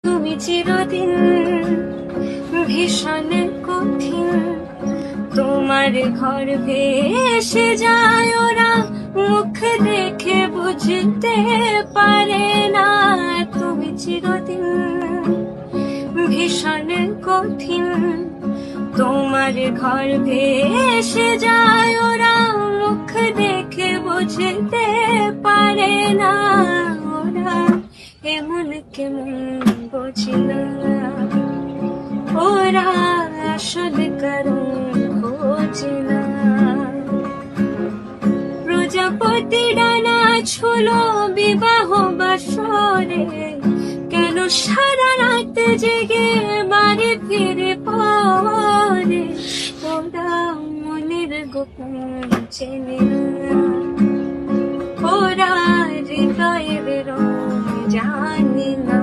তুমি চিরদিন ভীষণ কঠিন, তোমার ঘর ভেসে যায় ওরা, মুখ দেখে বুঝতে পারে না। তুমি চিরদিন ভীষণ কঠিন, তোমার ঘর ভেসে যায় ওরা, মুখ দেখে বুঝতে পারে না। ওরা এমন কেমন বোঝে না, ওরা আসল কারণ খোঁজে না। প্রজাপতি ডানা ছুলো বিবাহ বাসরে, কেন সারা রাত জেগে বাড়ি ফিরে পরে। ওরা মনের গোপন চেনে না, ওরা হৃদয়ের রং জানে না।